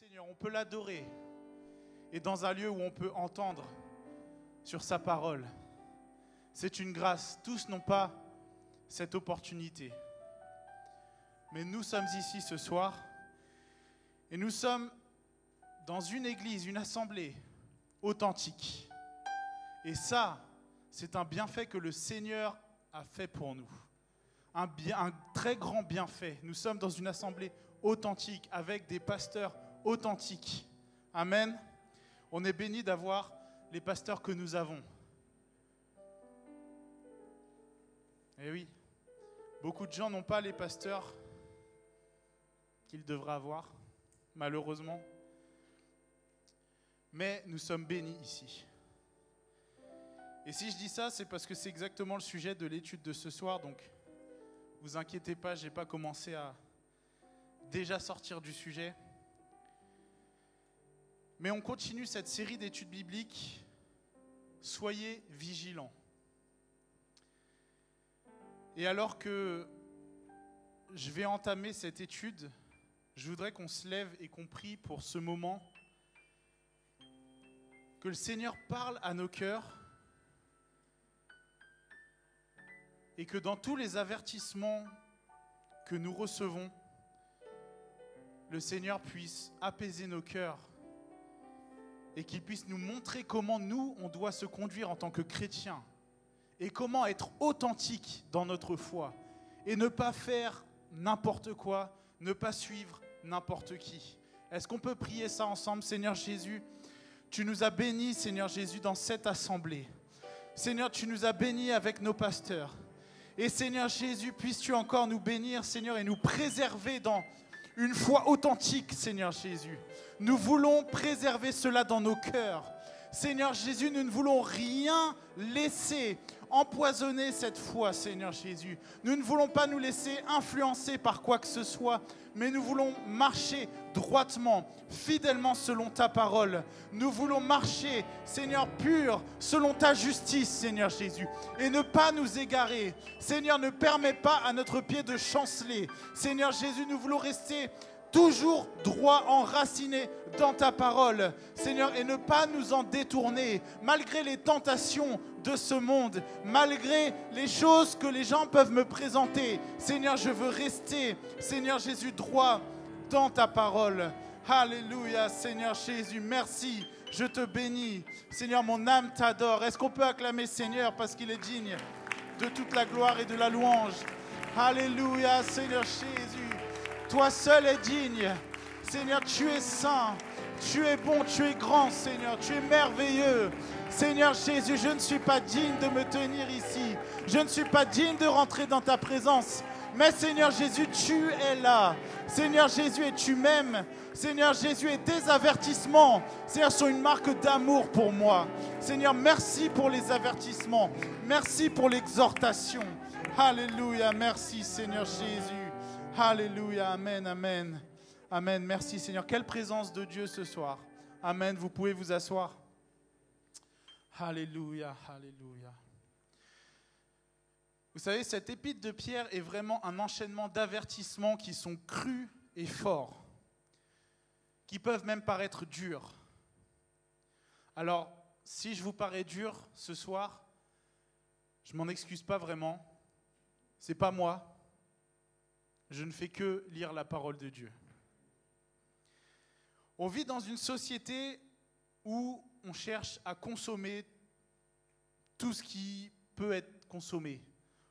Seigneur, on peut l'adorer. Et dans un lieu où on peut entendre sur sa parole. C'est une grâce. Tous n'ont pas cette opportunité. Mais nous sommes ici ce soir. Et nous sommes dans une église, une assemblée authentique. Et ça, c'est un bienfait que le Seigneur a fait pour nous. Un très grand bienfait. Nous sommes dans une assemblée authentique avec des pasteurs authentiques. Amen. On est bénis d'avoir les pasteurs que nous avons. Et oui, beaucoup de gens n'ont pas les pasteurs qu'ils devraient avoir, malheureusement. Mais nous sommes bénis ici. Et si je dis ça, c'est parce que c'est exactement le sujet de l'étude de ce soir. Donc, vous inquiétez pas, je n'ai pas commencé à déjà sortir du sujet. Mais on continue cette série d'études bibliques. Soyez vigilants. Et alors que je vais entamer cette étude, je voudrais qu'on se lève et qu'on prie pour ce moment. Que le Seigneur parle à nos cœurs. Et que dans tous les avertissements que nous recevons, le Seigneur puisse apaiser nos cœurs et qu'il puisse nous montrer comment nous, on doit se conduire en tant que chrétiens et comment être authentique dans notre foi et ne pas faire n'importe quoi, ne pas suivre n'importe qui. Est-ce qu'on peut prier ça ensemble? Seigneur Jésus, tu nous as bénis, Seigneur Jésus, dans cette assemblée. Seigneur, tu nous as bénis avec nos pasteurs. Et Seigneur Jésus, puisses-tu encore nous bénir, Seigneur, et nous préserver dans une foi authentique, Seigneur Jésus. Nous voulons préserver cela dans nos cœurs. Seigneur Jésus, nous ne voulons rien laisser empoisonner cette foi, Seigneur Jésus. Nous ne voulons pas nous laisser influencer par quoi que ce soit, mais nous voulons marcher droitement, fidèlement selon ta parole. Nous voulons marcher, Seigneur, pur, selon ta justice, Seigneur Jésus, et ne pas nous égarer. Seigneur, ne permets pas à notre pied de chanceler. Seigneur Jésus, nous voulons rester toujours droit, enraciné dans ta parole, Seigneur, et ne pas nous en détourner, malgré les tentations de ce monde, malgré les choses que les gens peuvent me présenter. Seigneur, je veux rester, Seigneur Jésus, droit dans ta parole. Alléluia, Seigneur Jésus, merci, je te bénis. Seigneur, mon âme t'adore. Est-ce qu'on peut acclamer Seigneur parce qu'il est digne de toute la gloire et de la louange? Alléluia, Seigneur Jésus. Toi seul es digne. Seigneur, tu es saint. Tu es bon, tu es grand, Seigneur. Tu es merveilleux. Seigneur Jésus, je ne suis pas digne de me tenir ici. Je ne suis pas digne de rentrer dans ta présence. Mais Seigneur Jésus, tu es là. Seigneur Jésus, et tu m'aimes. Seigneur Jésus, et tes avertissements, Seigneur, sont une marque d'amour pour moi. Seigneur, merci pour les avertissements. Merci pour l'exhortation. Alléluia. Merci, Seigneur Jésus. Alléluia, amen, amen, amen. Merci Seigneur. Quelle présence de Dieu ce soir. Amen, vous pouvez vous asseoir. Alléluia, alléluia. Vous savez, cette épître de Pierre est vraiment un enchaînement d'avertissements qui sont crus et forts, qui peuvent même paraître durs. Alors, si je vous parais dur ce soir, je m'en excuse pas vraiment. C'est pas moi. Je ne fais que lire la parole de Dieu. On vit dans une société où on cherche à consommer tout ce qui peut être consommé.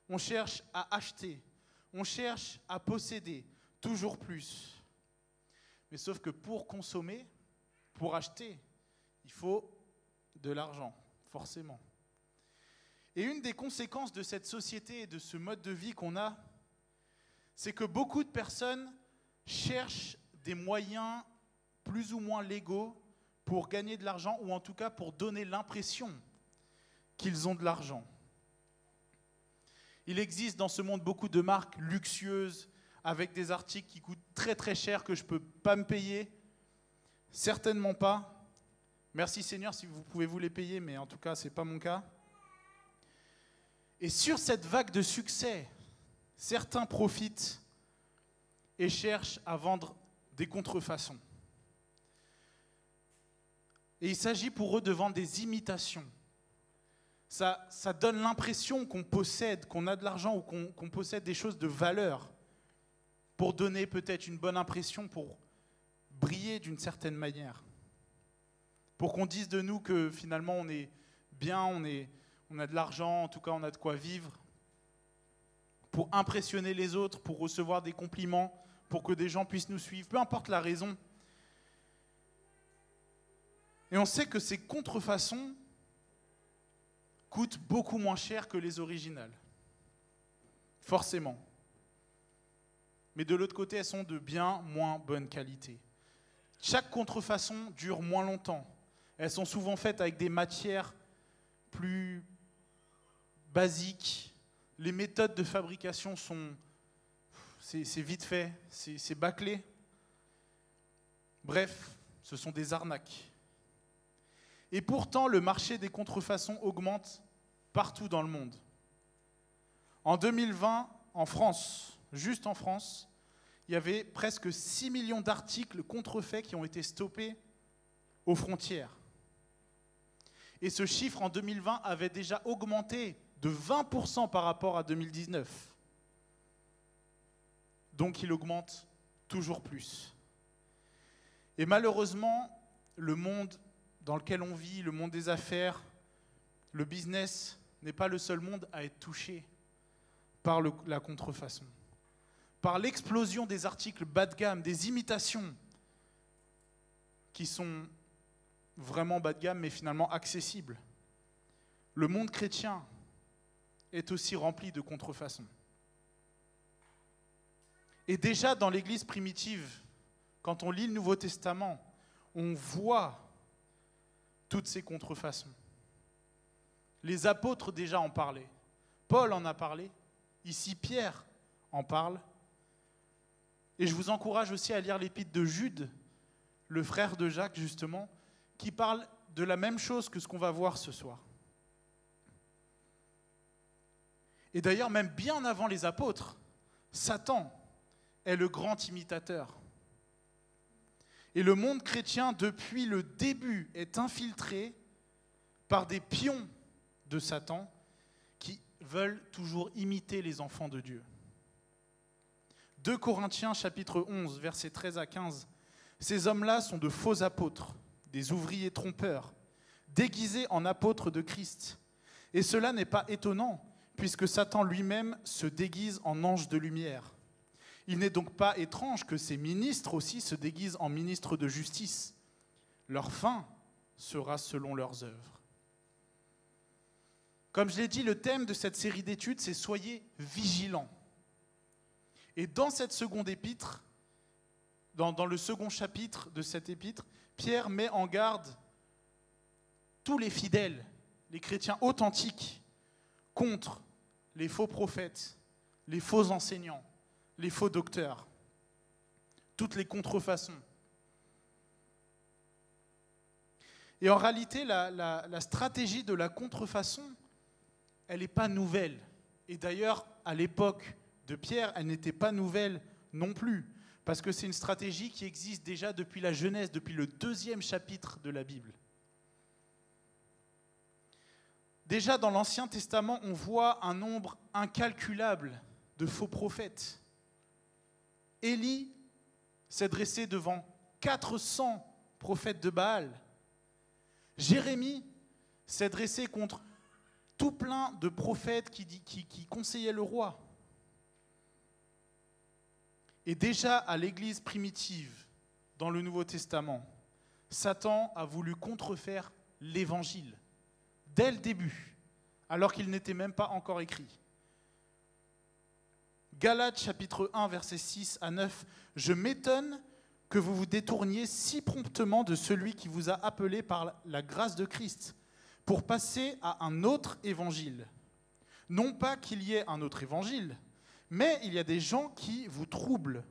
On cherche à acheter. On cherche à posséder toujours plus. Mais sauf que pour consommer, pour acheter, il faut de l'argent, forcément. Et une des conséquences de cette société et de ce mode de vie qu'on a, c'est que beaucoup de personnes cherchent des moyens plus ou moins légaux pour gagner de l'argent ou en tout cas pour donner l'impression qu'ils ont de l'argent. Il existe dans ce monde beaucoup de marques luxueuses avec des articles qui coûtent très très cher que je ne peux pas me payer. Certainement pas. Merci Seigneur si vous pouvez vous les payer, mais en tout cas ce n'est pas mon cas. Et sur cette vague de succès, certains profitent et cherchent à vendre des contrefaçons. Et il s'agit pour eux de vendre des imitations. Ça donne l'impression qu'on possède, qu'on a de l'argent ou qu'on possède des choses de valeur pour donner peut-être une bonne impression, pour briller d'une certaine manière. Pour qu'on dise de nous que finalement on est bien, on a de l'argent, en tout cas on a de quoi vivre. Pour impressionner les autres, pour recevoir des compliments, pour que des gens puissent nous suivre, peu importe la raison. Et on sait que ces contrefaçons coûtent beaucoup moins cher que les originales. Forcément. Mais de l'autre côté, elles sont de bien moins bonne qualité. Chaque contrefaçon dure moins longtemps. Elles sont souvent faites avec des matières plus basiques. Les méthodes de fabrication c'est vite fait, c'est bâclé. Bref, ce sont des arnaques. Et pourtant, le marché des contrefaçons augmente partout dans le monde. En 2020, en France, juste en France, il y avait presque 6 millions d'articles contrefaits qui ont été stoppés aux frontières. Et ce chiffre, en 2020, avait déjà augmenté de 20% par rapport à 2019. Donc il augmente toujours plus. Et malheureusement, le monde dans lequel on vit, le monde des affaires, le business, n'est pas le seul monde à être touché par la contrefaçon. Par l'explosion des articles bas de gamme, des imitations qui sont vraiment bas de gamme mais finalement accessibles. Le monde chrétien est aussi rempli de contrefaçons. Et déjà dans l'Église primitive, quand on lit le Nouveau Testament, on voit toutes ces contrefaçons. Les apôtres déjà en parlaient. Paul en a parlé. Ici, Pierre en parle. Et je vous encourage aussi à lire l'épître de Jude, le frère de Jacques justement, qui parle de la même chose que ce qu'on va voir ce soir. Et d'ailleurs, même bien avant les apôtres, Satan est le grand imitateur. Et le monde chrétien, depuis le début, est infiltré par des pions de Satan qui veulent toujours imiter les enfants de Dieu. 2 Corinthiens chapitre 11, versets 13 à 15. Ces hommes-là sont de faux apôtres, des ouvriers trompeurs, déguisés en apôtres de Christ. Et cela n'est pas étonnant, puisque Satan lui-même se déguise en ange de lumière. Il n'est donc pas étrange que ces ministres aussi se déguisent en ministres de justice. Leur fin sera selon leurs œuvres. Comme je l'ai dit, le thème de cette série d'études, c'est « Soyez vigilants ». Et dans cette seconde épître, dans le second chapitre de cette épître, Pierre met en garde tous les fidèles, les chrétiens authentiques, contre les faux prophètes, les faux enseignants, les faux docteurs, toutes les contrefaçons. Et en réalité, la stratégie de la contrefaçon, elle n'est pas nouvelle. Et d'ailleurs, à l'époque de Pierre, elle n'était pas nouvelle non plus, parce que c'est une stratégie qui existe déjà depuis la Genèse, depuis le 2e chapitre de la Bible. Déjà dans l'Ancien Testament, on voit un nombre incalculable de faux prophètes. Élie s'est dressé devant 400 prophètes de Baal. Jérémie s'est dressé contre tout plein de prophètes qui conseillaient le roi. Et déjà à l'Église primitive, dans le Nouveau Testament, Satan a voulu contrefaire l'Évangile, dès le début, alors qu'il n'était même pas encore écrit. Galates chapitre 1, versets 6 à 9, « Je m'étonne que vous vous détourniez si promptement de celui qui vous a appelé par la grâce de Christ, pour passer à un autre évangile. Non pas qu'il y ait un autre évangile, mais il y a des gens qui vous troublent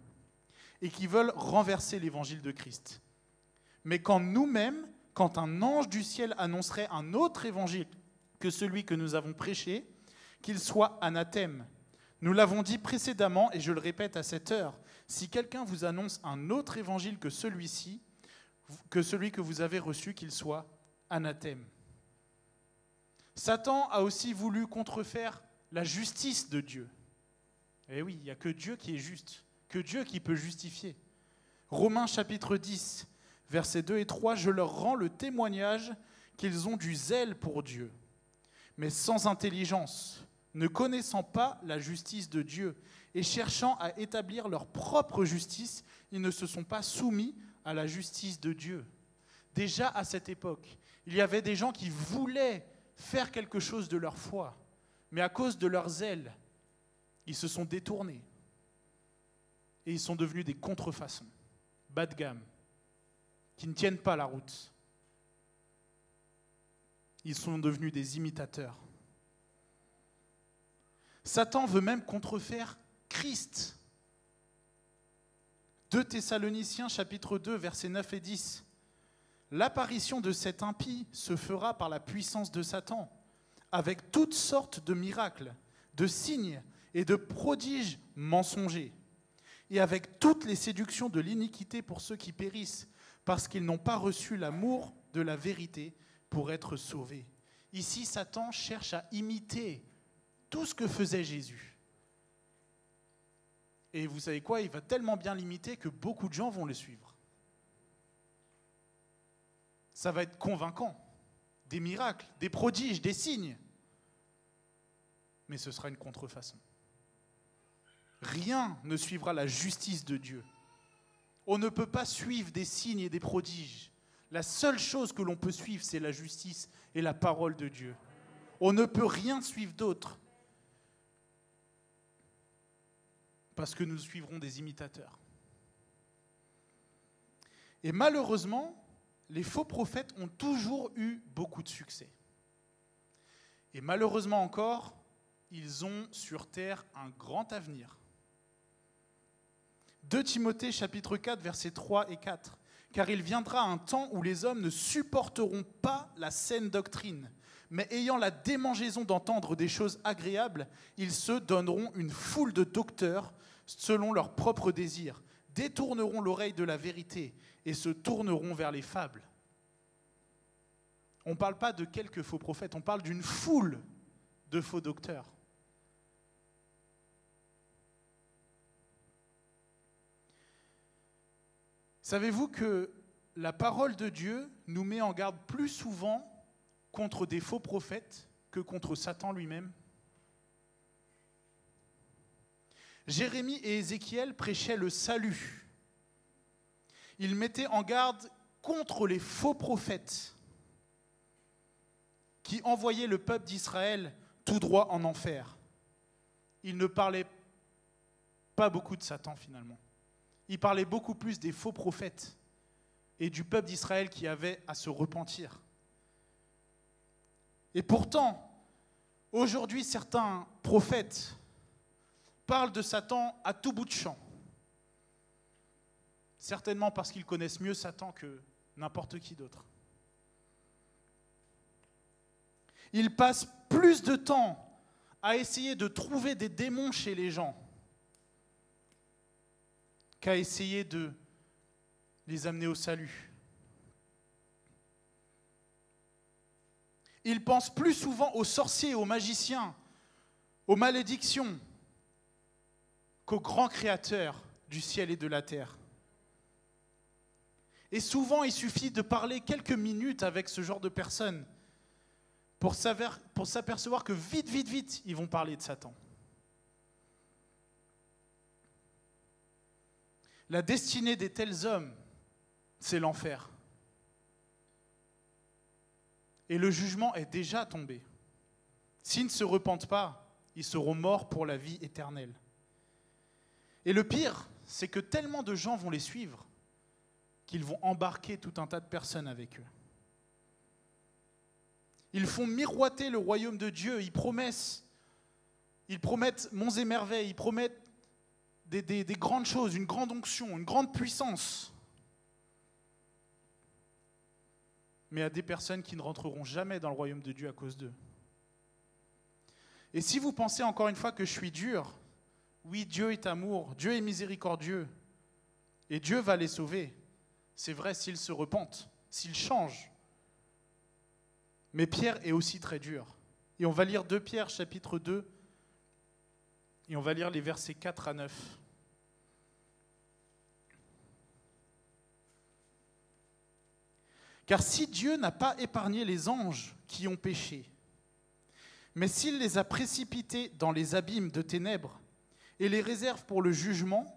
et qui veulent renverser l'évangile de Christ. Mais quand un ange du ciel annoncerait un autre évangile que celui que nous avons prêché, qu'il soit anathème. Nous l'avons dit précédemment, et je le répète à cette heure, si quelqu'un vous annonce un autre évangile que celui-ci, que celui que vous avez reçu, qu'il soit anathème. Satan a aussi voulu contrefaire la justice de Dieu. Eh oui, il n'y a que Dieu qui est juste, que Dieu qui peut justifier. Romains chapitre 10, versets 2 et 3, « Je leur rends le témoignage qu'ils ont du zèle pour Dieu, mais sans intelligence, ne connaissant pas la justice de Dieu et cherchant à établir leur propre justice, ils ne se sont pas soumis à la justice de Dieu. » Déjà à cette époque, il y avait des gens qui voulaient faire quelque chose de leur foi, mais à cause de leur zèle, ils se sont détournés et ils sont devenus des contrefaçons, bas de gamme, qui ne tiennent pas la route. Ils sont devenus des imitateurs. Satan veut même contrefaire Christ. 2 Thessaloniciens chapitre 2, versets 9 et 10. « L'apparition de cet impie se fera par la puissance de Satan, avec toutes sortes de miracles, de signes et de prodiges mensongers, et avec toutes les séductions de l'iniquité pour ceux qui périssent, parce qu'ils n'ont pas reçu l'amour de la vérité pour être sauvés. » Ici, Satan cherche à imiter tout ce que faisait Jésus. Et vous savez quoi? Il va tellement bien l'imiter que beaucoup de gens vont le suivre. Ça va être convaincant. Des miracles, des prodiges, des signes. Mais ce sera une contrefaçon. Rien ne suivra la justice de Dieu. On ne peut pas suivre des signes et des prodiges. La seule chose que l'on peut suivre, c'est la justice et la parole de Dieu. On ne peut rien suivre d'autre. Parce que nous suivrons des imitateurs. Et malheureusement, les faux prophètes ont toujours eu beaucoup de succès. Et malheureusement encore, ils ont sur terre un grand avenir. 2 Timothée chapitre 4, versets 3 et 4. « Car il viendra un temps où les hommes ne supporteront pas la saine doctrine, mais ayant la démangeaison d'entendre des choses agréables, ils se donneront une foule de docteurs selon leurs propres désirs, détourneront l'oreille de la vérité et se tourneront vers les fables. » On ne parle pas de quelques faux prophètes, on parle d'une foule de faux docteurs. Savez-vous que la parole de Dieu nous met en garde plus souvent contre des faux prophètes que contre Satan lui-même? Jérémie et Ézéchiel prêchaient le salut. Ils mettaient en garde contre les faux prophètes qui envoyaient le peuple d'Israël tout droit en enfer. Ils ne parlaient pas beaucoup de Satan finalement. Ils parlaient beaucoup plus des faux prophètes et du peuple d'Israël qui avait à se repentir. Et pourtant, aujourd'hui, certains prophètes parlent de Satan à tout bout de champ. Certainement parce qu'ils connaissent mieux Satan que n'importe qui d'autre. Ils passent plus de temps à essayer de trouver des démons chez les gens qu'à essayer de les amener au salut. Ils pensent plus souvent aux sorciers, aux magiciens, aux malédictions qu'au grand créateur du ciel et de la terre. Et souvent, il suffit de parler quelques minutes avec ce genre de personnes pour s'apercevoir que vite, ils vont parler de Satan. La destinée des tels hommes, c'est l'enfer. Et le jugement est déjà tombé. S'ils ne se repentent pas, ils seront morts pour la vie éternelle. Et le pire, c'est que tellement de gens vont les suivre qu'ils vont embarquer tout un tas de personnes avec eux. Ils font miroiter le royaume de Dieu, ils promettent monts et merveilles, ils promettent des grandes choses, une grande onction, une grande puissance. Mais à des personnes qui ne rentreront jamais dans le royaume de Dieu à cause d'eux. Et si vous pensez encore une fois que je suis dur, oui, Dieu est amour, Dieu est miséricordieux, et Dieu va les sauver. c'est vrai s'ils se repentent, s'ils changent. Mais Pierre est aussi très dur. Et on va lire 2 Pierre, chapitre 2, et on va lire les versets 4 à 9. Car si Dieu n'a pas épargné les anges qui ont péché, mais s'il les a précipités dans les abîmes de ténèbres et les réserve pour le jugement,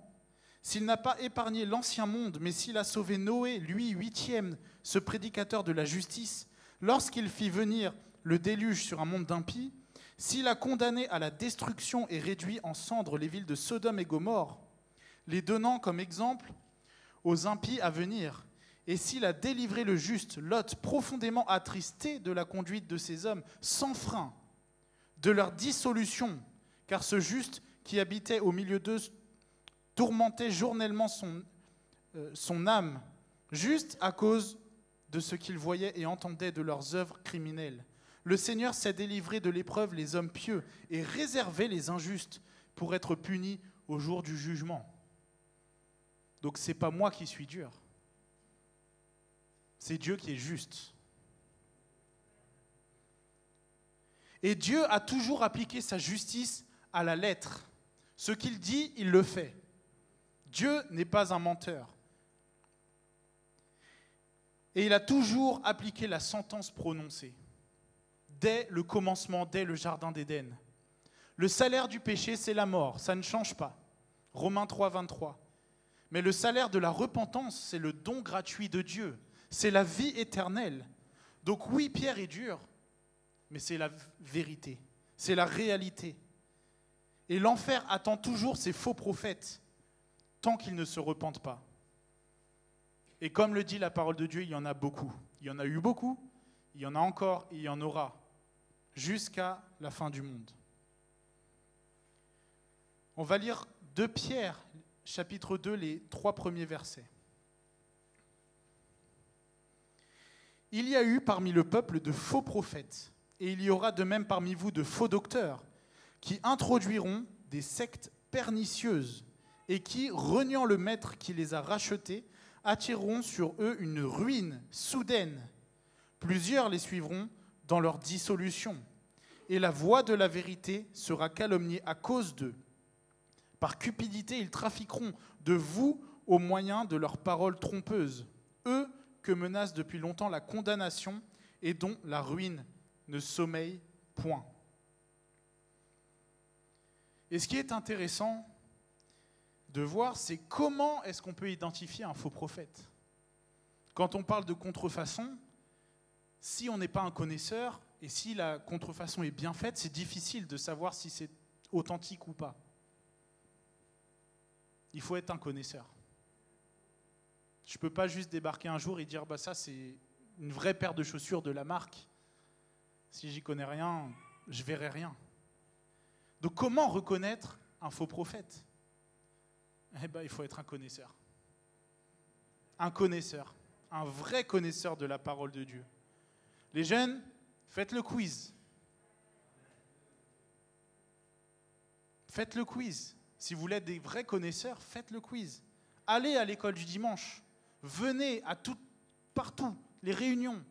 s'il n'a pas épargné l'ancien monde, mais s'il a sauvé Noé, lui, 8e, ce prédicateur de la justice, lorsqu'il fit venir le déluge sur un monde d'impies, s'il a condamné à la destruction et réduit en cendres les villes de Sodome et Gomorrhe, les donnant comme exemple aux impies à venir, et s'il a délivré le juste, Lot, profondément attristé de la conduite de ces hommes, sans frein, de leur dissolution, car ce juste qui habitait au milieu d'eux tourmentait journellement son âme, juste à cause de ce qu'il voyait et entendait de leurs œuvres criminelles. Le Seigneur sait délivrer de l'épreuve les hommes pieux et réserver les injustes pour être punis au jour du jugement. Donc ce n'est pas moi qui suis dur, c'est Dieu qui est juste. Et Dieu a toujours appliqué sa justice à la lettre. Ce qu'il dit, il le fait. Dieu n'est pas un menteur. Et il a toujours appliqué la sentence prononcée, dès le commencement, dès le jardin d'Éden. Le salaire du péché, c'est la mort, ça ne change pas. Romains 3, 23. Mais le salaire de la repentance, c'est le don gratuit de Dieu. C'est la vie éternelle. Donc oui, Pierre est dur, mais c'est la vérité, c'est la réalité. Et l'enfer attend toujours ces faux prophètes, tant qu'ils ne se repentent pas. Et comme le dit la parole de Dieu, il y en a beaucoup. Il y en a eu beaucoup, il y en a encore et il y en aura, jusqu'à la fin du monde. On va lire 2 Pierre, chapitre 2, les 3 premiers versets. Il y a eu parmi le peuple de faux prophètes, et il y aura de même parmi vous de faux docteurs, qui introduiront des sectes pernicieuses, et qui, reniant le maître qui les a rachetés, attireront sur eux une ruine soudaine. Plusieurs les suivront dans leur dissolution, et la voie de la vérité sera calomniée à cause d'eux. Par cupidité, ils trafiqueront de vous au moyen de leurs paroles trompeuses, eux que menace depuis longtemps la condamnation et dont la ruine ne sommeille point. Et ce qui est intéressant de voir, c'est comment est-ce qu'on peut identifier un faux prophète. Quand on parle de contrefaçon, si on n'est pas un connaisseur, et si la contrefaçon est bien faite, c'est difficile de savoir si c'est authentique ou pas. Il faut être un connaisseur. Je ne peux pas juste débarquer un jour et dire bah ça c'est une vraie paire de chaussures de la marque. Si j'y connais rien, je verrai rien. Donc comment reconnaître un faux prophète ? Eh bien, il faut être un connaisseur. Un connaisseur. Un vrai connaisseur de la parole de Dieu. Les jeunes, faites le quiz. Faites le quiz. Si vous voulez être des vrais connaisseurs, faites le quiz. Allez à l'école du dimanche. Venez à partout. Les réunions,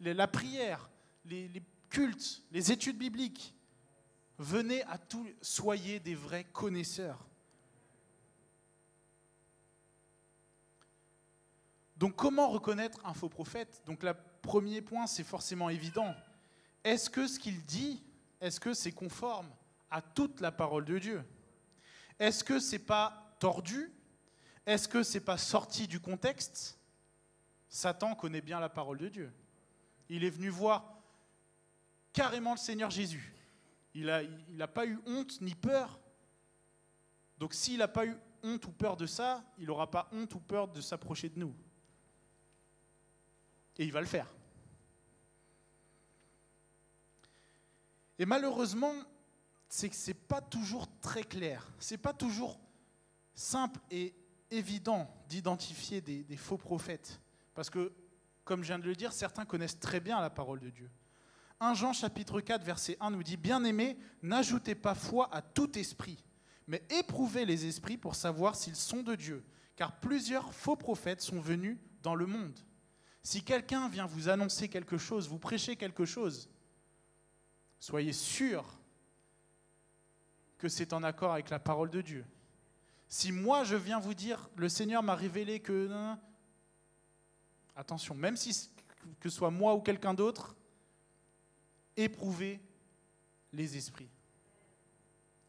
la prière, les cultes, les études bibliques. Venez à tout. Soyez des vrais connaisseurs. Donc comment reconnaître un faux prophète ? Donc le premier point, c'est forcément évident. Est-ce que ce qu'il dit, est-ce que c'est conforme à toute la parole de Dieu ? Est-ce que ce n'est pas tordu ? Est-ce que ce n'est pas sorti du contexte ? Satan connaît bien la parole de Dieu. Il est venu voir carrément le Seigneur Jésus. Il n'a pas eu honte ni peur. Donc s'il n'a pas eu honte ou peur de ça, il n'aura pas honte ou peur de s'approcher de nous. Et il va le faire. Et malheureusement, c'est que ce n'est pas toujours très clair. Ce n'est pas toujours simple et évident d'identifier des faux prophètes. Parce que, comme je viens de le dire, certains connaissent très bien la parole de Dieu. 1 Jean chapitre 4, verset 1 nous dit « Bien-aimés, n'ajoutez pas foi à tout esprit, mais éprouvez les esprits pour savoir s'ils sont de Dieu, car plusieurs faux prophètes sont venus dans le monde. Si quelqu'un vient vous annoncer quelque chose, vous prêcher quelque chose, soyez sûr que c'est en accord avec la parole de Dieu. Si moi je viens vous dire, le Seigneur m'a révélé que... Attention, même si que ce soit moi ou quelqu'un d'autre, éprouvez les esprits,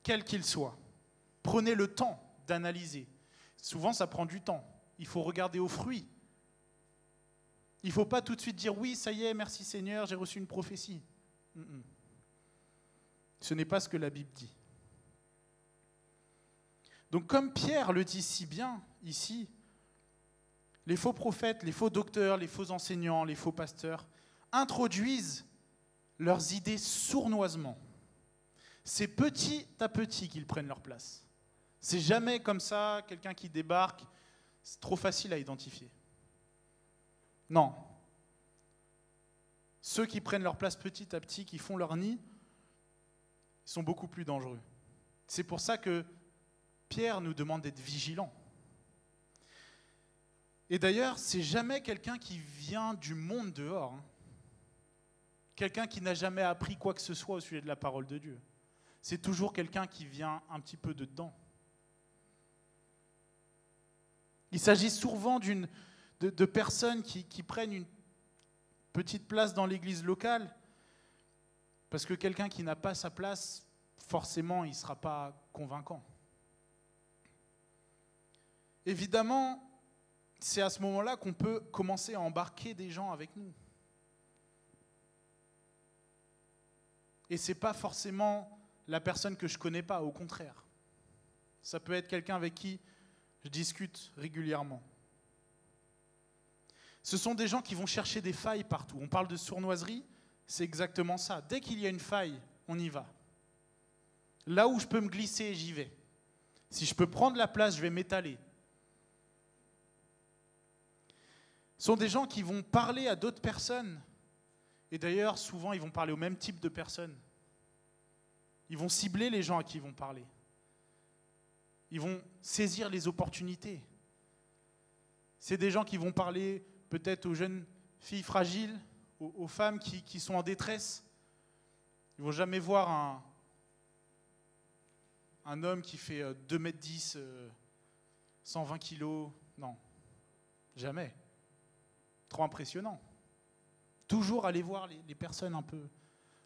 quels qu'ils soient. Prenez le temps d'analyser. Souvent, ça prend du temps. Il faut regarder aux fruits. Il ne faut pas tout de suite dire « Oui, ça y est, merci Seigneur, j'ai reçu une prophétie. » Ce n'est pas ce que la Bible dit. Donc, comme Pierre le dit si bien ici, les faux prophètes, les faux docteurs, les faux enseignants, les faux pasteurs introduisent leurs idées sournoisement. C'est petit à petit qu'ils prennent leur place. C'est jamais comme ça, quelqu'un qui débarque, c'est trop facile à identifier. Non. Ceux qui prennent leur place petit à petit, qui font leur nid, sont beaucoup plus dangereux. C'est pour ça que Pierre nous demande d'être vigilants. Et d'ailleurs, c'est jamais quelqu'un qui vient du monde dehors, quelqu'un qui n'a jamais appris quoi que ce soit au sujet de la parole de Dieu. C'est toujours quelqu'un qui vient un petit peu de dedans. Il s'agit souvent de personnes qui prennent une petite place dans l'église locale, parce que quelqu'un qui n'a pas sa place, forcément, il ne sera pas convaincant. Évidemment, c'est à ce moment-là qu'on peut commencer à embarquer des gens avec nous. Et ce n'est pas forcément la personne que je ne connais pas, au contraire. Ça peut être quelqu'un avec qui je discute régulièrement. Ce sont des gens qui vont chercher des failles partout. On parle de sournoiserie, c'est exactement ça. Dès qu'il y a une faille, on y va. Là où je peux me glisser, j'y vais. Si je peux prendre la place, je vais m'étaler. Ce sont des gens qui vont parler à d'autres personnes. Et d'ailleurs, souvent, ils vont parler au même type de personnes. Ils vont cibler les gens à qui ils vont parler. Ils vont saisir les opportunités. C'est des gens qui vont parler peut-être aux jeunes filles fragiles, aux femmes qui sont en détresse. Ils ne vont jamais voir un homme qui fait 2,10 m, 120 kg. Non, jamais. Trop impressionnant. Toujours aller voir les personnes un peu...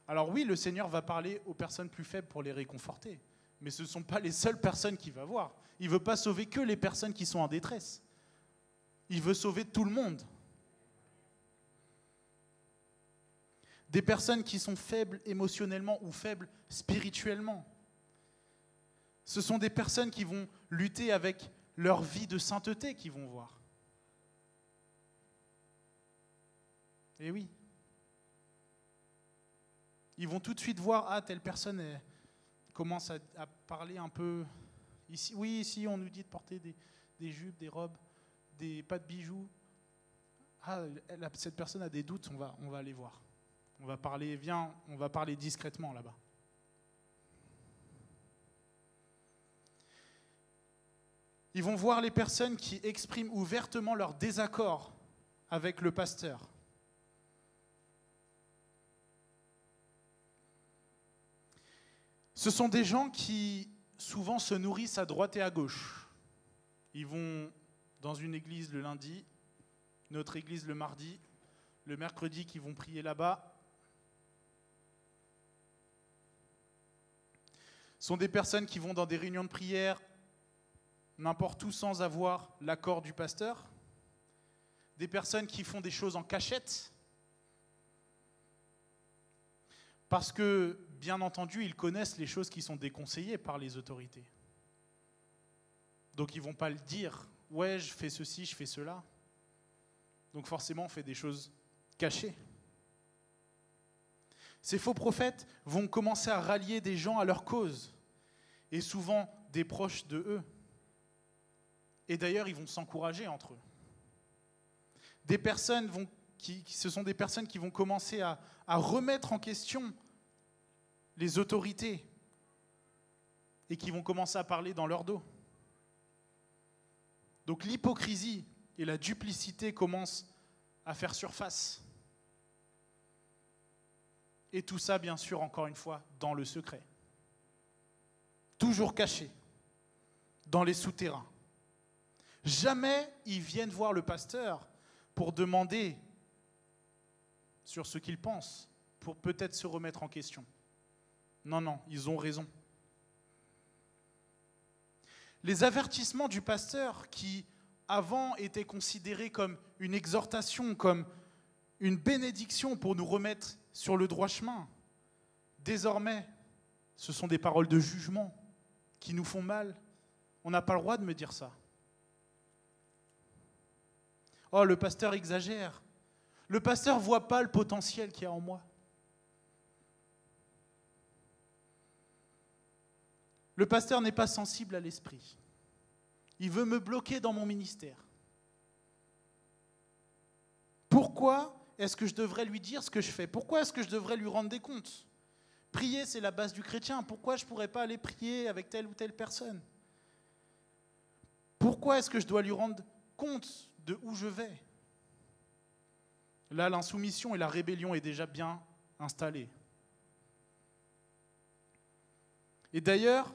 Alors oui, le Seigneur va parler aux personnes plus faibles pour les réconforter, mais ce ne sont pas les seules personnes qu'il va voir. Il ne veut pas sauver que les personnes qui sont en détresse. Il veut sauver tout le monde. Des personnes qui sont faibles émotionnellement ou faibles spirituellement. Ce sont des personnes qui vont lutter avec leur vie de sainteté qu'ils vont voir. Et oui. Ils vont tout de suite voir, telle personne commence à parler un peu. Ici, oui, ici, on nous dit de porter des jupes, des robes, pas de bijoux. Cette personne a des doutes, on va aller voir. On va parler discrètement là-bas. Ils vont voir les personnes qui expriment ouvertement leur désaccord avec le pasteur. Ce sont des gens qui souvent se nourrissent à droite et à gauche. Ils vont dans une église le lundi, notre église le mardi, le mercredi qui vont prier là-bas. Ce sont des personnes qui vont dans des réunions de prière n'importe où sans avoir l'accord du pasteur. Des personnes qui font des choses en cachette. Parce que, bien entendu, ils connaissent les choses qui sont déconseillées par les autorités. Donc ils ne vont pas le dire. Ouais, je fais ceci, je fais cela. Donc forcément, on fait des choses cachées. Ces faux prophètes vont commencer à rallier des gens à leur cause. Et souvent, des proches de eux. Et d'ailleurs, ils vont s'encourager entre eux. Des personnes ce sont des personnes qui vont commencer à remettre en question les autorités et qui vont commencer à parler dans leur dos. Donc l'hypocrisie et la duplicité commencent à faire surface. Et tout ça, bien sûr, encore une fois, dans le secret. Toujours caché, dans les souterrains. Jamais ils viennent voir le pasteur pour demander sur ce qu'il pense, pour peut-être se remettre en question. Non, non, ils ont raison. Les avertissements du pasteur qui, avant, étaient considérés comme une exhortation, comme une bénédiction pour nous remettre sur le droit chemin, désormais, ce sont des paroles de jugement qui nous font mal. On n'a pas le droit de me dire ça. Oh, le pasteur exagère. Le pasteur ne voit pas le potentiel qu'il y a en moi. Le pasteur n'est pas sensible à l'esprit. Il veut me bloquer dans mon ministère. Pourquoi est-ce que je devrais lui dire ce que je fais? Pourquoi est-ce que je devrais lui rendre des comptes? Prier, c'est la base du chrétien. Pourquoi je ne pourrais pas aller prier avec telle ou telle personne? Pourquoi est-ce que je dois lui rendre compte de où je vais? Là, l'insoumission et la rébellion est déjà bien installée. Et d'ailleurs,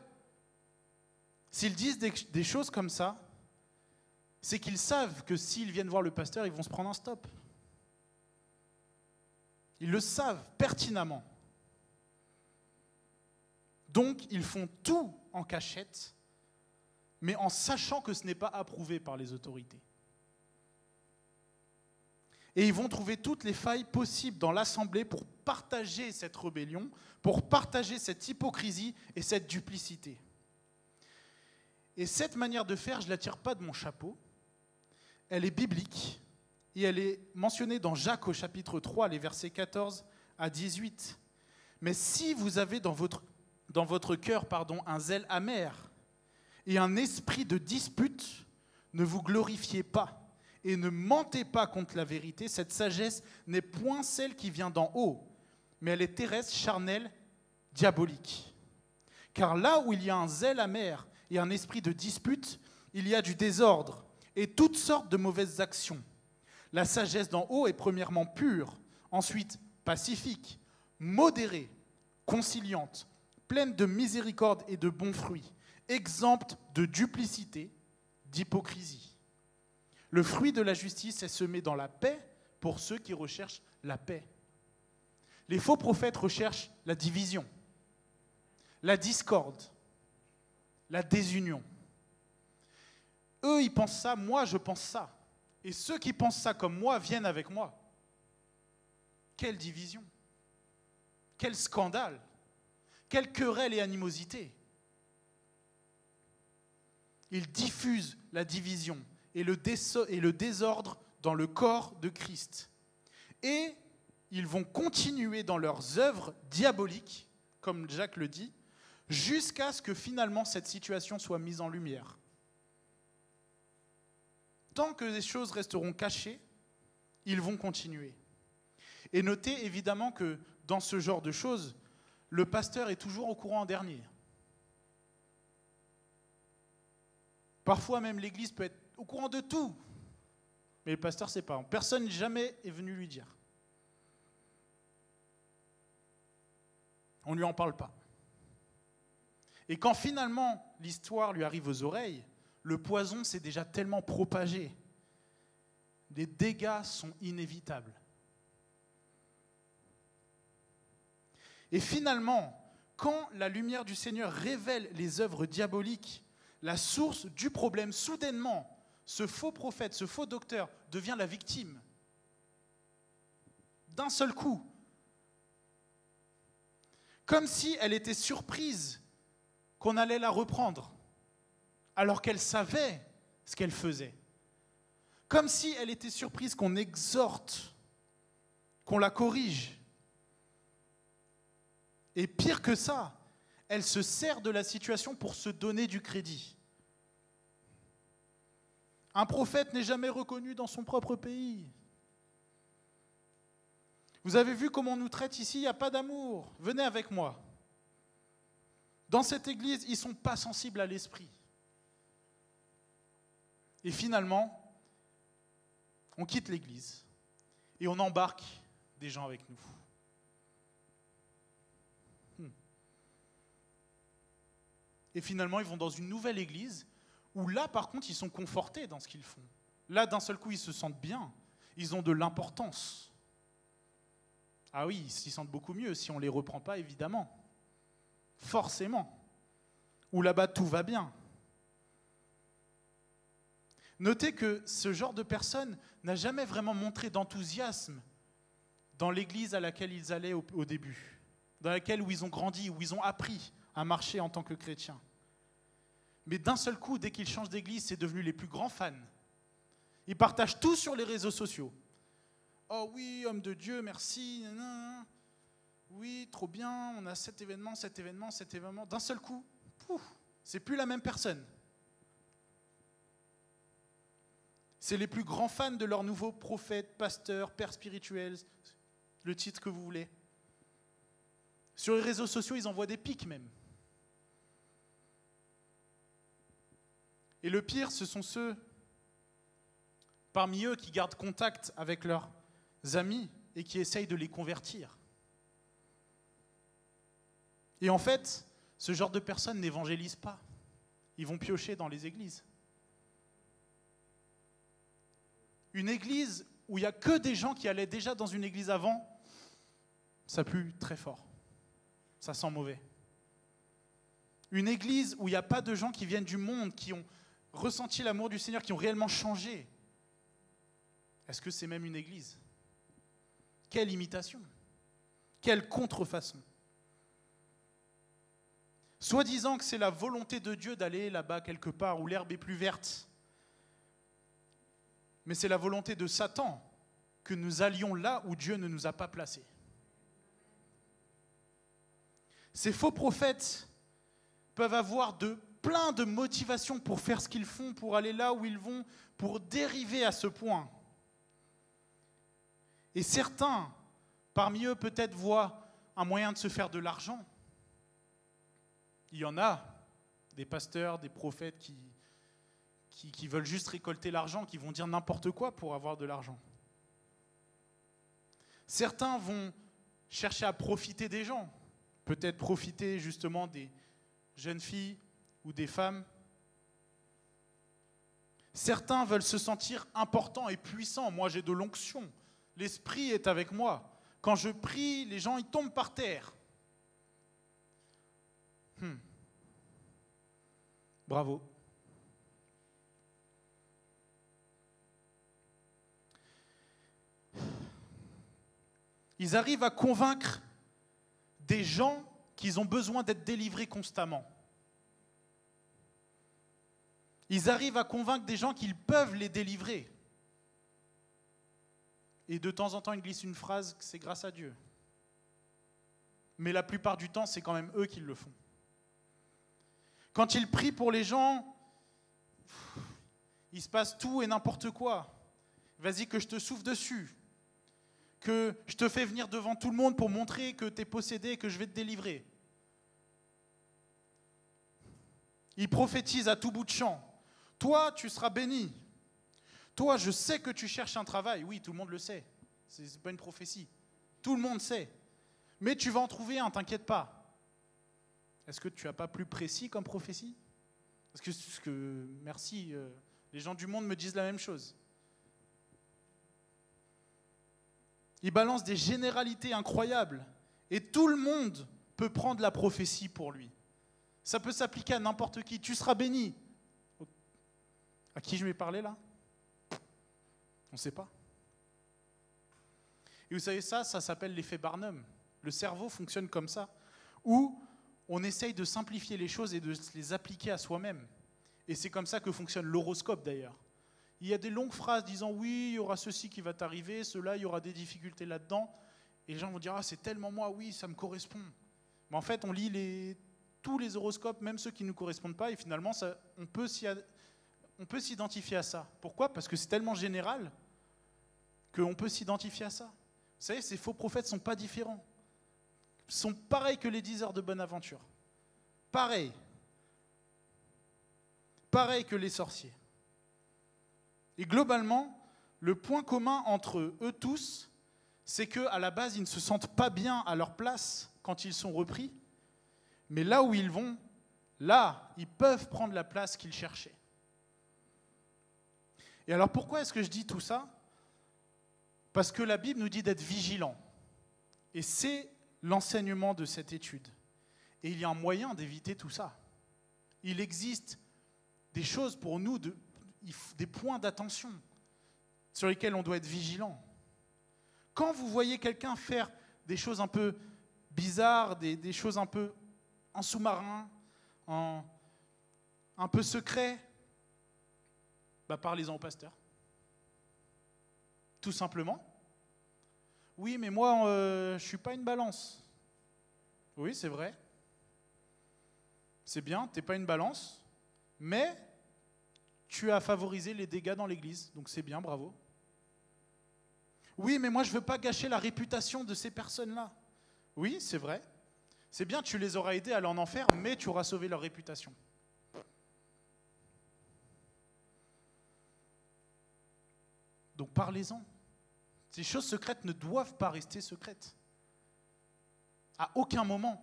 s'ils disent des choses comme ça, c'est qu'ils savent que s'ils viennent voir le pasteur, ils vont se prendre un stop. Ils le savent pertinemment. Donc, ils font tout en cachette, mais en sachant que ce n'est pas approuvé par les autorités. Et ils vont trouver toutes les failles possibles dans l'assemblée pour partager cette rébellion, pour partager cette hypocrisie et cette duplicité. Et cette manière de faire, je ne la tire pas de mon chapeau. Elle est biblique et elle est mentionnée dans Jacques au chapitre 3, les versets 14 à 18. Mais si vous avez dans votre cœur un zèle amer et un esprit de dispute, ne vous glorifiez pas et ne mentez pas contre la vérité. Cette sagesse n'est point celle qui vient d'en haut, mais elle est terrestre, charnelle, diabolique. Car là où il y a un zèle amer et un esprit de dispute, il y a du désordre et toutes sortes de mauvaises actions. La sagesse d'en haut est premièrement pure, ensuite pacifique, modérée, conciliante, pleine de miséricorde et de bons fruits, exempte de duplicité, d'hypocrisie. Le fruit de la justice est semé dans la paix pour ceux qui recherchent la paix. Les faux prophètes recherchent la division, la discorde, la désunion. Eux, ils pensent ça, moi, je pense ça. Et ceux qui pensent ça comme moi viennent avec moi. Quelle division! Quel scandale! Quelle querelle et animosité! Ils diffusent la division et le désordre dans le corps de Christ. Et ils vont continuer dans leurs œuvres diaboliques, comme Jacques le dit, jusqu'à ce que finalement cette situation soit mise en lumière. Tant que les choses resteront cachées, ils vont continuer. Et notez évidemment que dans ce genre de choses, le pasteur est toujours au courant en dernier. Parfois même l'Église peut être au courant de tout, mais le pasteur ne sait pas. Personne jamais est venu lui dire. On ne lui en parle pas. Et quand finalement l'histoire lui arrive aux oreilles, le poison s'est déjà tellement propagé. Les dégâts sont inévitables. Et finalement, quand la lumière du Seigneur révèle les œuvres diaboliques, la source du problème, soudainement, ce faux prophète, ce faux docteur devient la victime. D'un seul coup. Comme si elle était surprise qu'on allait la reprendre, alors qu'elle savait ce qu'elle faisait. Comme si elle était surprise qu'on exhorte, qu'on la corrige. Et pire que ça, elle se sert de la situation pour se donner du crédit. Un prophète n'est jamais reconnu dans son propre pays. Vous avez vu comment on nous traite ici, il n'y a pas d'amour. Venez avec moi. Dans cette église, ils ne sont pas sensibles à l'esprit. Et finalement, on quitte l'église et on embarque des gens avec nous. Et finalement, ils vont dans une nouvelle église où là, par contre, ils sont confortés dans ce qu'ils font. Là, d'un seul coup, ils se sentent bien. Ils ont de l'importance. Ah oui, ils s'y sentent beaucoup mieux si on ne les reprend pas, évidemment. Forcément. Ou là-bas, tout va bien. Notez que ce genre de personne n'a jamais vraiment montré d'enthousiasme dans l'église à laquelle ils allaient au début, dans laquelle où ils ont grandi, où ils ont appris à marcher en tant que chrétiens. Mais d'un seul coup, dès qu'ils changent d'église, c'est devenu les plus grands fans. Ils partagent tout sur les réseaux sociaux. Oh oui, homme de Dieu, merci. Oui, trop bien, on a cet événement. D'un seul coup, c'est plus la même personne. C'est les plus grands fans de leur nouveau prophète, pasteur, père spirituel, le titre que vous voulez. Sur les réseaux sociaux, ils envoient des pics même. Et le pire, ce sont ceux parmi eux qui gardent contact avec leurs amis et qui essayent de les convertir. Et en fait, ce genre de personnes n'évangélisent pas. Ils vont piocher dans les églises. Une église où il n'y a que des gens qui allaient déjà dans une église avant, ça pue très fort. Ça sent mauvais. Une église où il n'y a pas de gens qui viennent du monde, qui ont ressenti l'amour du Seigneur, qui ont réellement changé. Est-ce que c'est même une église ? Quelle imitation ? Quelle contrefaçon ? Soi-disant que c'est la volonté de Dieu d'aller là-bas quelque part où l'herbe est plus verte. Mais c'est la volonté de Satan que nous allions là où Dieu ne nous a pas placés. Ces faux prophètes peuvent avoir plein de motivations pour faire ce qu'ils font, pour aller là où ils vont, pour dériver à ce point. Et certains, parmi eux, peut-être voient un moyen de se faire de l'argent. Il y en a, des pasteurs, des prophètes qui veulent juste récolter l'argent, qui vont dire n'importe quoi pour avoir de l'argent. Certains vont chercher à profiter des gens, peut-être profiter justement des jeunes filles ou des femmes. Certains veulent se sentir importants et puissants. Moi, j'ai de l'onction. L'Esprit est avec moi. Quand je prie, les gens ils tombent par terre. Bravo. Ils arrivent à convaincre des gens qu'ils ont besoin d'être délivrés constamment. Ils arrivent à convaincre des gens qu'ils peuvent les délivrer. Et de temps en temps, ils glissent une phrase que c'est grâce à Dieu. Mais la plupart du temps, c'est quand même eux qui le font. Quand ils prient pour les gens, il se passe tout et n'importe quoi. Vas-y que je te souffle dessus. Que je te fais venir devant tout le monde pour montrer que tu es possédé et que je vais te délivrer. Ils prophétisent à tout bout de champ. Toi, tu seras béni. Toi, je sais que tu cherches un travail. Oui, tout le monde le sait. Ce n'est pas une prophétie. Tout le monde sait. Mais tu vas en trouver un, t'inquiète pas. Est-ce que tu n'as pas plus précis comme prophétie ? Parce que merci, les gens du monde me disent la même chose. Ils balancent des généralités incroyables. Et tout le monde peut prendre la prophétie pour lui. Ça peut s'appliquer à n'importe qui. Tu seras béni. À qui je vais parler là ? On ne sait pas. Et vous savez ça s'appelle l'effet Barnum. Le cerveau fonctionne comme ça, où on essaye de simplifier les choses et de les appliquer à soi-même. Et c'est comme ça que fonctionne l'horoscope d'ailleurs. Il y a des longues phrases disant oui, il y aura ceci qui va t'arriver, cela, il y aura des difficultés là-dedans. Et les gens vont dire ah, c'est tellement moi, oui, ça me correspond. Mais en fait, on lit tous les horoscopes, même ceux qui ne nous correspondent pas, et finalement, on peut s'identifier à ça. Pourquoi ? Parce que c'est tellement général qu'on peut s'identifier à ça. Vous savez, ces faux prophètes ne sont pas différents. Ils sont pareils que les diseurs de bonne aventure. Pareil. Pareil que les sorciers. Et globalement, le point commun entre eux tous, c'est qu'à la base, ils ne se sentent pas bien à leur place quand ils sont repris, mais là où ils vont, là, ils peuvent prendre la place qu'ils cherchaient. Et alors pourquoi est-ce que je dis tout ça ? Parce que la Bible nous dit d'être vigilant. Et c'est l'enseignement de cette étude. Et il y a un moyen d'éviter tout ça. Il existe des choses pour nous, des points d'attention sur lesquels on doit être vigilant. Quand vous voyez quelqu'un faire des choses un peu bizarres, des choses un peu en sous-marin, un peu secret, parlez-en au pasteur. Tout simplement. Oui, mais moi, je ne suis pas une balance. Oui, c'est vrai. C'est bien, tu n'es pas une balance, mais tu as favorisé les dégâts dans l'église, donc c'est bien, bravo. Oui, mais moi, je ne veux pas gâcher la réputation de ces personnes-là. Oui, c'est vrai. C'est bien, tu les auras aidés à aller en enfer, mais tu auras sauvé leur réputation. Donc parlez-en. Ces choses secrètes ne doivent pas rester secrètes. À aucun moment.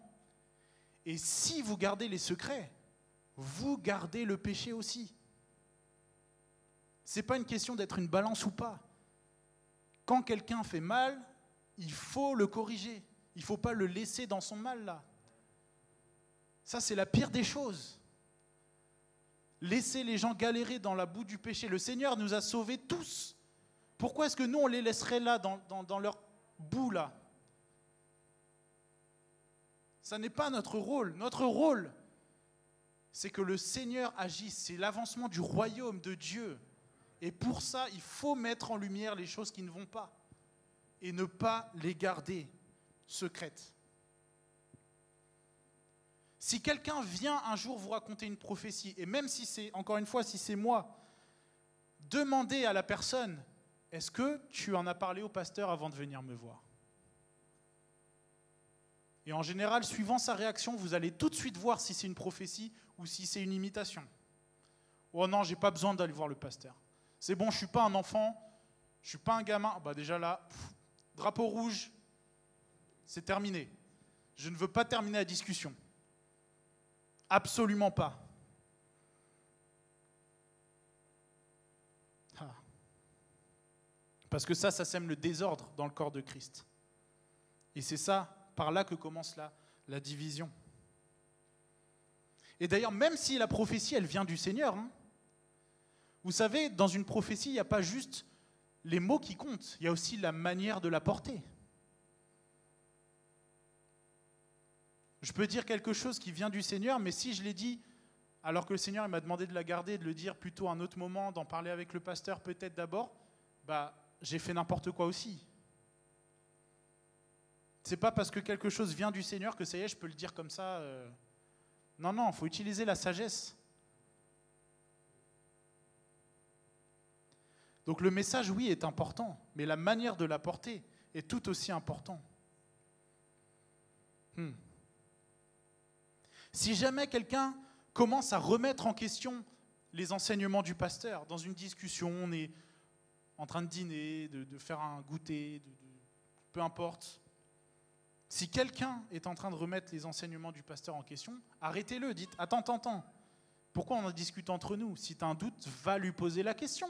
Et si vous gardez les secrets, vous gardez le péché aussi. Ce n'est pas une question d'être une balance ou pas. Quand quelqu'un fait mal, il faut le corriger. Il ne faut pas le laisser dans son mal là. Ça, c'est la pire des choses. Laisser les gens galérer dans la boue du péché. Le Seigneur nous a sauvés tous. Pourquoi est-ce que nous, on les laisserait là, dans leur boue là ? Ça n'est pas notre rôle. Notre rôle, c'est que le Seigneur agisse. C'est l'avancement du royaume de Dieu. Et pour ça, il faut mettre en lumière les choses qui ne vont pas. Et ne pas les garder secrètes. Si quelqu'un vient un jour vous raconter une prophétie, et même si c'est, encore une fois, si c'est moi, demandez à la personne, est-ce que tu en as parlé au pasteur avant de venir me voir ? Et en général, suivant sa réaction, vous allez tout de suite voir si c'est une prophétie ou si c'est une imitation. Oh non, j'ai pas besoin d'aller voir le pasteur. C'est bon, je suis pas un enfant, je suis pas un gamin. Déjà là, drapeau rouge, c'est terminé. Je ne veux pas terminer la discussion. Absolument pas. Parce que ça sème le désordre dans le corps de Christ. Et c'est ça, par là que commence la division. Et d'ailleurs, même si la prophétie, elle vient du Seigneur, vous savez, dans une prophétie, il n'y a pas juste les mots qui comptent, il y a aussi la manière de la porter. Je peux dire quelque chose qui vient du Seigneur, mais si je l'ai dit, alors que le Seigneur m'a demandé de la garder, de le dire plutôt à un autre moment, d'en parler avec le pasteur peut-être d'abord, j'ai fait n'importe quoi aussi. C'est pas parce que quelque chose vient du Seigneur que ça y est, je peux le dire comme ça. Non, il faut utiliser la sagesse. Donc le message, oui, est important, mais la manière de l'apporter est tout aussi important. Si jamais quelqu'un commence à remettre en question les enseignements du pasteur, dans une discussion, on est en train de dîner, de faire un goûter, peu importe. Si quelqu'un est en train de remettre les enseignements du pasteur en question, arrêtez-le, dites « Attends, pourquoi on en discute entre nous ? Si tu as un doute, va lui poser la question.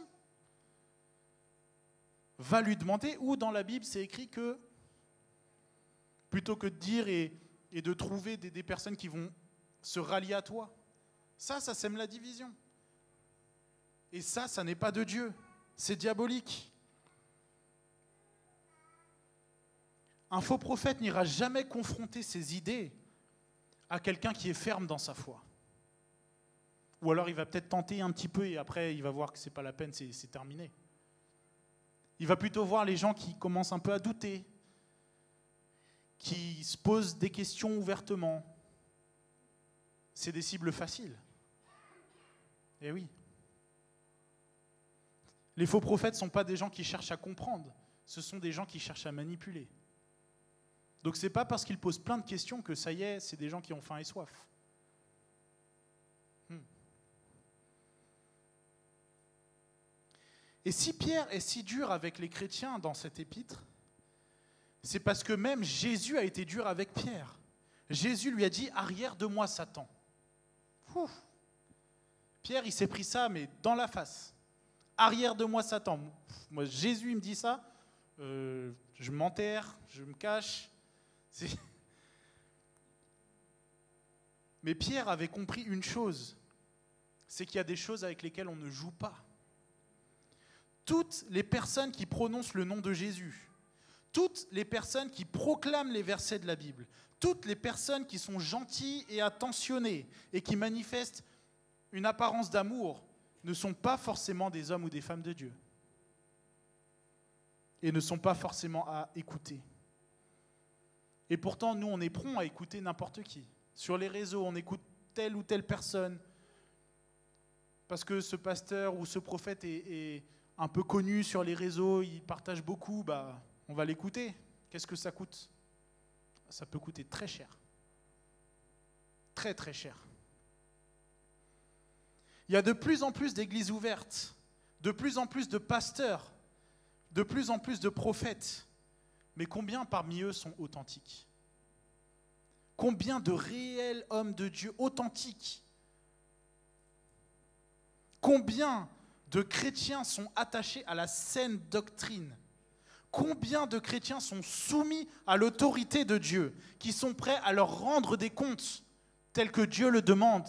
Va lui demander, ou dans la Bible, c'est écrit que, plutôt que de dire et de trouver des personnes qui vont se rallier à toi, ça sème la division. Et ça n'est pas de Dieu. C'est diabolique. Un faux prophète n'ira jamais confronter ses idées à quelqu'un qui est ferme dans sa foi. Ou alors il va peut-être tenter un petit peu et après il va voir que ce n'est pas la peine, c'est terminé. Il va plutôt voir les gens qui commencent un peu à douter, qui se posent des questions ouvertement. C'est des cibles faciles. Eh oui. Les faux prophètes ne sont pas des gens qui cherchent à comprendre, ce sont des gens qui cherchent à manipuler. Donc ce n'est pas parce qu'ils posent plein de questions que ça y est, c'est des gens qui ont faim et soif. Et si Pierre est si dur avec les chrétiens dans cet épître, c'est parce que même Jésus a été dur avec Pierre. Jésus lui a dit « Arrière de moi, Satan ». Pierre, il s'est pris ça, mais dans la face. « Arrière de moi, Satan ». Moi, Jésus, il me dit ça, je m'enterre, je me cache. Mais Pierre avait compris une chose, c'est qu'il y a des choses avec lesquelles on ne joue pas. Toutes les personnes qui prononcent le nom de Jésus, toutes les personnes qui proclament les versets de la Bible, toutes les personnes qui sont gentilles et attentionnées et qui manifestent une apparence d'amour ne sont pas forcément des hommes ou des femmes de Dieu et ne sont pas forcément à écouter. Et pourtant, nous, on est prompt à écouter n'importe qui. Sur les réseaux, on écoute telle ou telle personne parce que ce pasteur ou ce prophète est un peu connu sur les réseaux, il partage beaucoup, on va l'écouter. Qu'est-ce que ça coûte ? Ça peut coûter très cher. Très, très cher. Il y a de plus en plus d'églises ouvertes, de plus en plus de pasteurs, de plus en plus de prophètes. Mais combien parmi eux sont authentiques ? Combien de réels hommes de Dieu authentiques ? Combien de chrétiens sont attachés à la saine doctrine ? Combien de chrétiens sont soumis à l'autorité de Dieu, qui sont prêts à leur rendre des comptes tels que Dieu le demande ?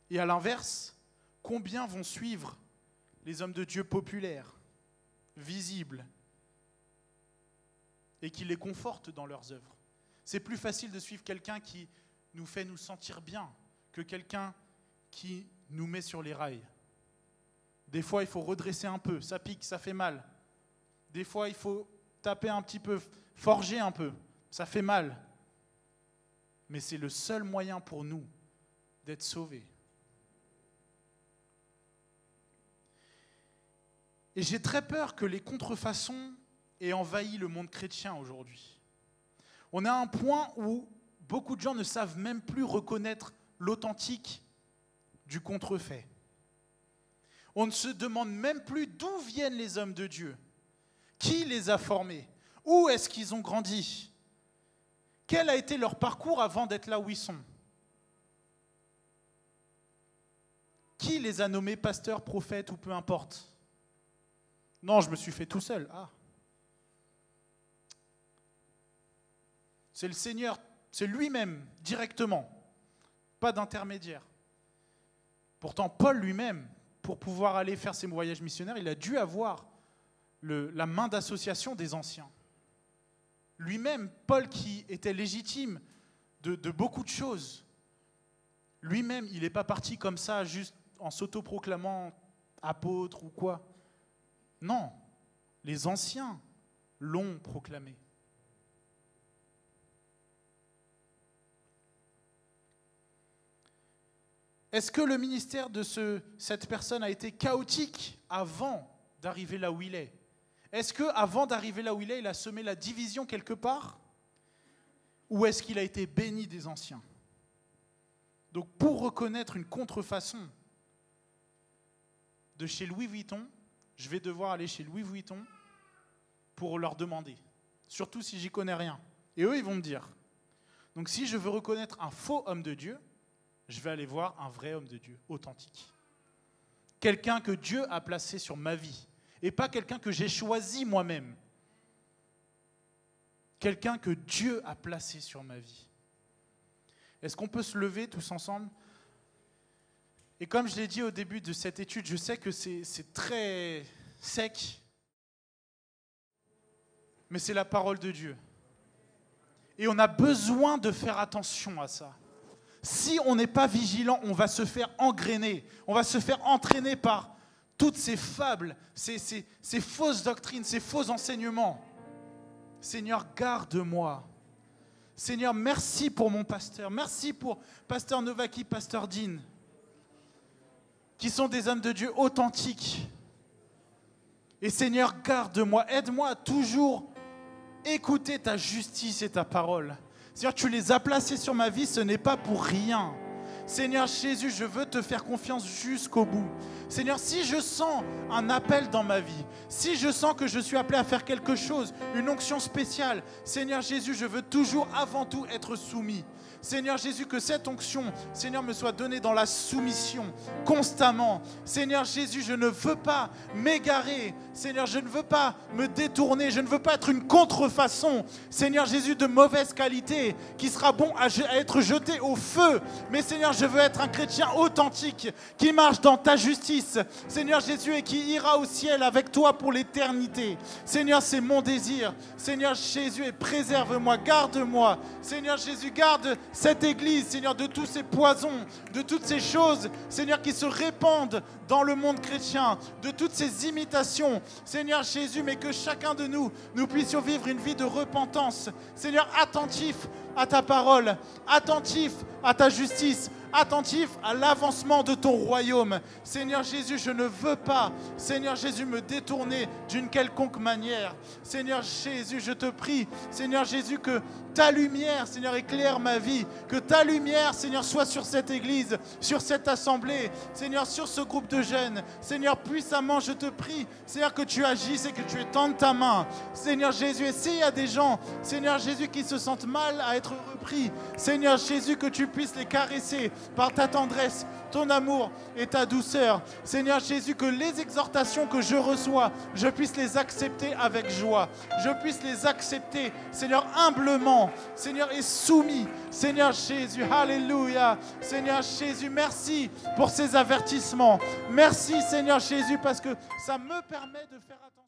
Et à l'inverse, combien vont suivre les hommes de Dieu populaires, visibles, et qui les confortent dans leurs œuvres ? C'est plus facile de suivre quelqu'un qui nous fait nous sentir bien que quelqu'un qui nous met sur les rails. Des fois, il faut redresser un peu, ça pique, ça fait mal. Des fois, il faut taper un petit peu, forger un peu, ça fait mal. Mais c'est le seul moyen pour nous d'être sauvés. Et j'ai très peur que les contrefaçons aient envahi le monde chrétien aujourd'hui. On est à un point où beaucoup de gens ne savent même plus reconnaître l'authentique du contrefait. On ne se demande même plus d'où viennent les hommes de Dieu, qui les a formés, où est-ce qu'ils ont grandi, quel a été leur parcours avant d'être là où ils sont, qui les a nommés pasteurs, prophètes ou peu importe. Non, je me suis fait tout seul. C'est le Seigneur, c'est lui-même directement, pas d'intermédiaire. Pourtant, Paul lui-même, pour pouvoir aller faire ses voyages missionnaires, il a dû avoir la main d'association des anciens. Lui-même, Paul qui était légitime de beaucoup de choses, lui-même, il n'est pas parti comme ça, juste en s'autoproclamant apôtre ou quoi. Non, les anciens l'ont proclamé. Est-ce que le ministère de cette personne a été chaotique avant d'arriver là où il est ? Est-ce qu'avant d'arriver là où il est, il a semé la division quelque part ? Ou est-ce qu'il a été béni des anciens ? Donc pour reconnaître une contrefaçon de chez Louis Vuitton, je vais devoir aller chez Louis Vuitton pour leur demander. Surtout si j'y connais rien. Et eux, ils vont me dire. Donc si je veux reconnaître un faux homme de Dieu, je vais aller voir un vrai homme de Dieu, authentique. Quelqu'un que Dieu a placé sur ma vie, et pas quelqu'un que j'ai choisi moi-même. Quelqu'un que Dieu a placé sur ma vie. Est-ce qu'on peut se lever tous ensemble ? Et comme je l'ai dit au début de cette étude, je sais que c'est très sec, mais c'est la parole de Dieu. Et on a besoin de faire attention à ça. Si on n'est pas vigilant, on va se faire engrainer, on va se faire entraîner par toutes ces fables, ces fausses doctrines, ces faux enseignements. Seigneur, garde-moi. Seigneur, merci pour mon pasteur, merci pour pasteur Novaki, pasteur Dean, qui sont des hommes de Dieu authentiques. Et Seigneur, garde-moi, aide-moi à toujours écouter ta justice et ta parole. Seigneur, tu les as placés sur ma vie, ce n'est pas pour rien. Seigneur Jésus, je veux te faire confiance jusqu'au bout. Seigneur, si je sens un appel dans ma vie, si je sens que je suis appelé à faire quelque chose, une onction spéciale, Seigneur Jésus, je veux toujours avant tout être soumis. Seigneur Jésus, que cette onction, Seigneur, me soit donnée dans la soumission, constamment. Seigneur Jésus, je ne veux pas m'égarer. Seigneur, je ne veux pas me détourner. Je ne veux pas être une contrefaçon, Seigneur Jésus, de mauvaise qualité, qui sera bon à être jeté au feu. Mais Seigneur, je veux être un chrétien authentique, qui marche dans ta justice, Seigneur Jésus, et qui ira au ciel avec toi pour l'éternité. Seigneur, c'est mon désir. Seigneur Jésus, et préserve-moi, garde-moi. Seigneur Jésus, garde cette église, Seigneur, de tous ces poisons, de toutes ces choses, Seigneur, qui se répandent dans le monde chrétien, de toutes ces imitations, Seigneur Jésus, mais que chacun de nous puissions vivre une vie de repentance, Seigneur, attentif à ta parole, attentif à ta justice, attentif à l'avancement de ton royaume. Seigneur Jésus, je ne veux pas, Seigneur Jésus, me détourner d'une quelconque manière. Seigneur Jésus, je te prie, Seigneur Jésus, que ta lumière, Seigneur, éclaire ma vie, que ta lumière, Seigneur, soit sur cette église, sur cette assemblée, Seigneur, sur ce groupe de jeunes. Seigneur, puissamment, je te prie, Seigneur, que tu agisses et que tu étendes ta main. Seigneur Jésus, et s'il y a des gens, Seigneur Jésus, qui se sentent mal à être repris, Seigneur Jésus, que tu puisses les caresser par ta tendresse, ton amour et ta douceur. Seigneur Jésus, que les exhortations que je reçois, je puisse les accepter avec joie. Je puisse les accepter, Seigneur, humblement, Seigneur, et soumis. Seigneur Jésus, alléluia. Seigneur Jésus, merci pour ces avertissements. Merci, Seigneur Jésus, parce que ça me permet de faire attention.